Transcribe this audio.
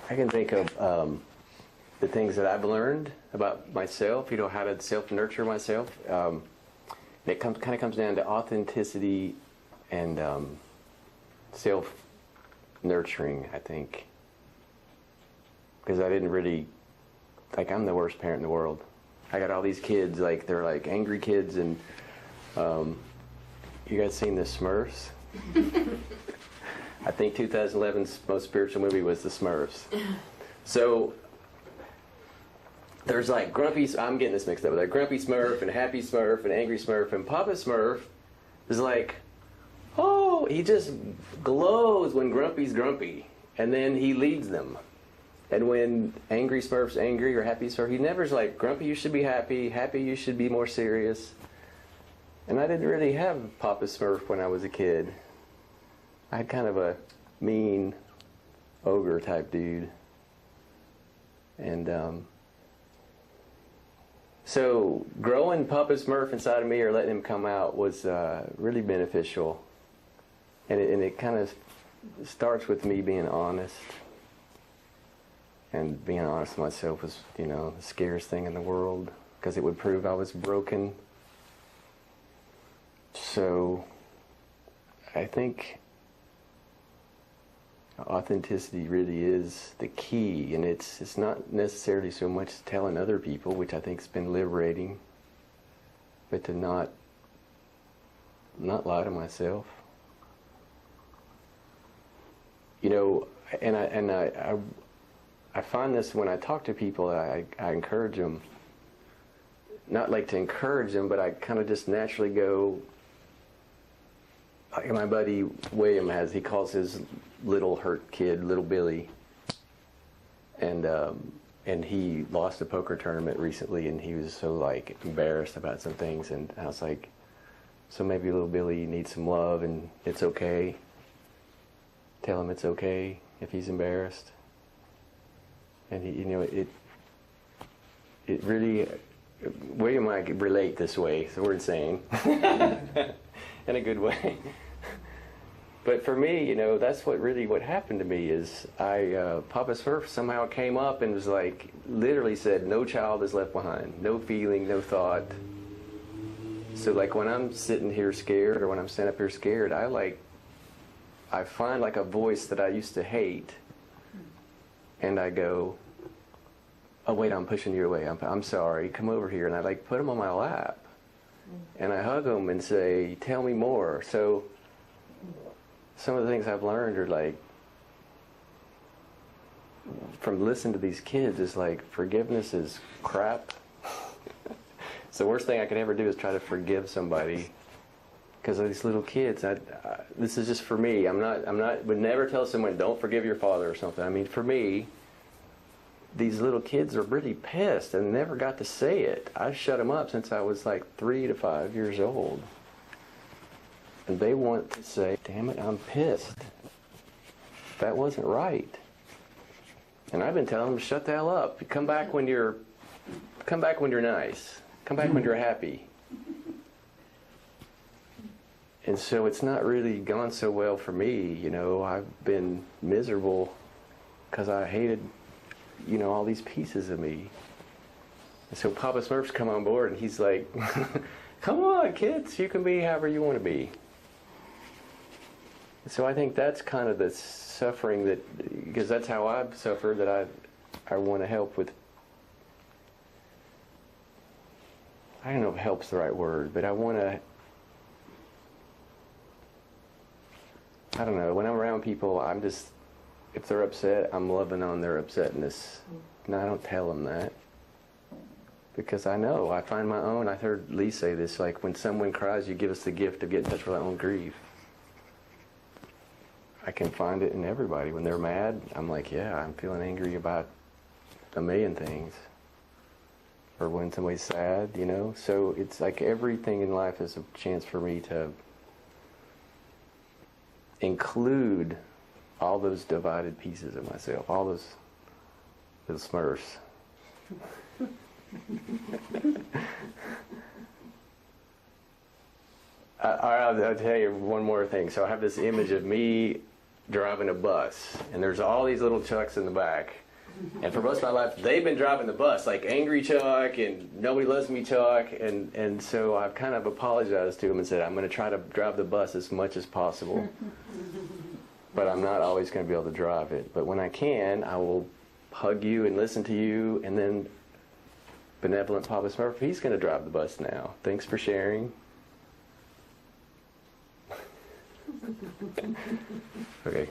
I can think of the things that I've learned about myself, how to self-nurture myself. It kind of comes down to authenticity and self-nurturing, I think. Because I didn't really, I'm the worst parent in the world. I got all these kids, they're angry kids, and you guys seen the Smurfs? I think 2011's most spiritual movie was the Smurfs. So there's grumpy, I'm getting this mixed up, with grumpy Smurf and happy Smurf and angry Smurf, and Papa Smurf is oh, he just glows when Grumpy's grumpy, and then he leads them. And when angry Smurf's angry or happy Smurf, he never's Grumpy, you should be happy, happy, you should be more serious. And I didn't really have Papa Smurf when I was a kid. I had kind of a mean ogre type dude. And so growing Papa Smurf inside of me, or letting him come out, was really beneficial. And it kind of starts with me being honest. And being honest with myself was, the scariest thing in the world, because it would prove I was broken. So I think authenticity really is the key, and it's not necessarily so much telling other people, which I think has been liberating, but to not lie to myself. And I find this when I talk to people, I encourage them, not to encourage them, but I kind of just naturally go, my buddy William he calls his little hurt kid Little Billy, and he lost a poker tournament recently, and he was so embarrassed about some things, and I was so maybe Little Billy needs some love, and it's okay. Tell him it's okay if he's embarrassed. And he, it really, William and I could relate this way, so we're insane, in a good way. But for me, that's what happened to me is Papa Smurf somehow came up and was literally said, no child is left behind, no feeling, no thought. So when I'm sitting here scared, or when I'm standing up here scared, I find a voice that I used to hate, and I go, oh wait, I'm pushing you away, I'm sorry, come over here, and I put him on my lap, and I hug him and say, tell me more. So some of the things I've learned are from listening to these kids is forgiveness is crap. It's the worst thing I could ever do is try to forgive somebody, because of these little kids. This is just for me. Would never tell someone don't forgive your father or something. I mean, for me, these little kids are really pissed and never got to say it. I shut them up since I was 3 to 5 years old. And they want to say, damn it, I'm pissed. That wasn't right. And I've been telling them, shut the hell up. Come back when you're nice. Come back when you're happy. And so it's not really gone so well for me, I've been miserable because I hated, all these pieces of me. And so Papa Smurf's come on board, and he's like, come on, kids, you can be however you want to be. So I think that's kind of the suffering because that's how I've suffered, that I want to help with. I don't know if help's the right word, but I want to, I don't know, when I'm around people, I'm just, if they're upset, I'm loving on their upsetness. And I don't tell them that. Because I know, I find my own, I heard Lee say this, when someone cries, you give us the gift of getting in touch with our own grief. I can find it in everybody. When they're mad, I'm yeah, I'm feeling angry about a million things. Or when somebody's sad, So it's everything in life is a chance for me to include all those divided pieces of myself, all those little Smurfs. I'll tell you one more thing. So I have this image of me driving a bus, and there's all these little Chucks in the back. And for most of my life, they've been driving the bus, like Angry Chuck and Nobody Loves Me Chuck. And so I've kind of apologized to him and said, I'm going to try to drive the bus as much as possible. But I'm not always going to be able to drive it. But when I can, I will hug you and listen to you. And then benevolent Papa Smurf, he's going to drive the bus now. Thanks for sharing. Okay.